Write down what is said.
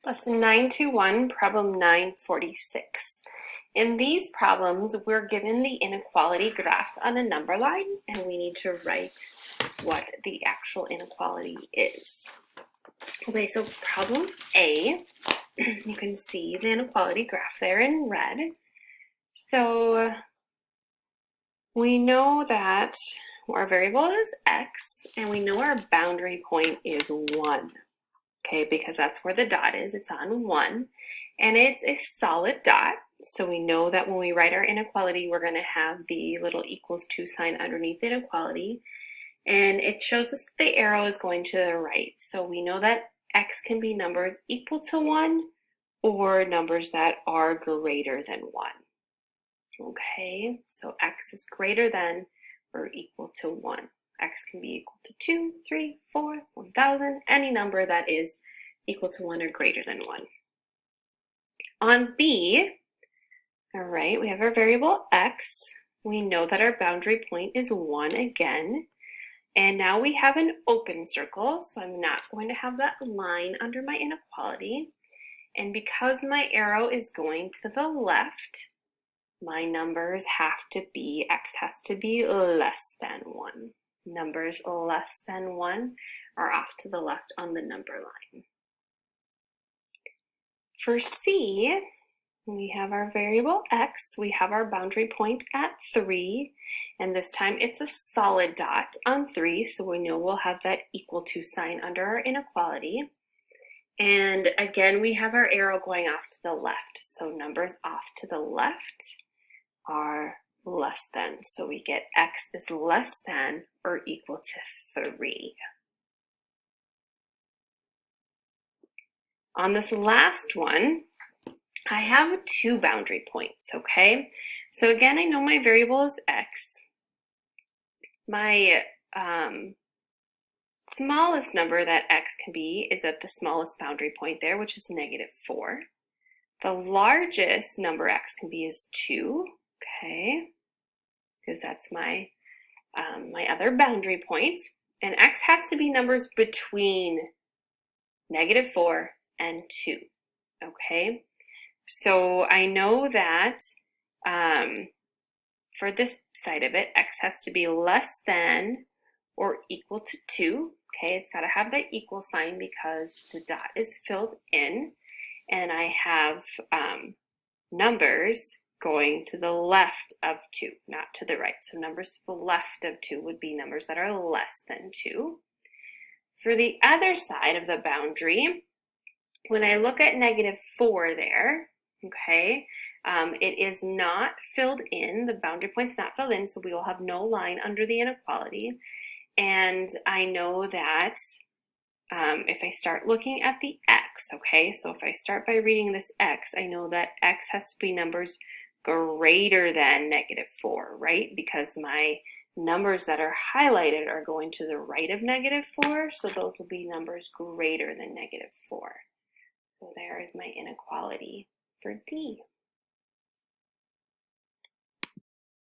Lesson 921, problem 946. In these problems, we're given the inequality graphed on a number line, and we need to write what the actual inequality is. Okay, so for problem A, you can see the inequality graph there in red. So we know that our variable is x, and we know our boundary point is 1. Okay, because that's where the dot is, it's on 1, and it's a solid dot, so we know that when we write our inequality, we're going to have the little equals to sign underneath the inequality, and it shows us the arrow is going to the right, so we know that x can be numbers equal to 1 or numbers that are greater than 1. Okay, so x is greater than or equal to 1. X can be equal to 2, 3, 4, 1,000, any number that is equal to 1 or greater than 1. On B, all right, we have our variable x. We know that our boundary point is 1 again. And now we have an open circle, so I'm not going to have that line under my inequality. And because my arrow is going to the left, my numbers have to be, x has to be less than 1. Numbers less than 1 are off to the left on the number line. For C, we have our variable x, we have our boundary point at 3, and this time it's a solid dot on 3, so we know we'll have that equal to sign under our inequality. And again, we have our arrow going off to the left, so numbers off to the left are less than, so we get x is less than or equal to 3. On this last one, I have 2 boundary points, okay? So again, I know my variable is x. My smallest number that x can be is at the smallest boundary point there, which is -4. The largest number x can be is 2, okay? Because that's my other boundary point, and x has to be numbers between -4 and 2, okay? So I know that for this side of it, x has to be less than or equal to 2, okay? It's got to have that equal sign because the dot is filled in, and I have numbers going to the left of 2, not to the right. So numbers to the left of 2 would be numbers that are less than 2. For the other side of the boundary, when I look at -4 there, okay, it is not filled in, the boundary point's not filled in, so we will have no line under the inequality. And I know that if I start looking at the x, okay, so if I start by reading this x, I know that x has to be numbers greater than -4, right? Because my numbers that are highlighted are going to the right of -4, so those will be numbers greater than -4. So there is my inequality for D.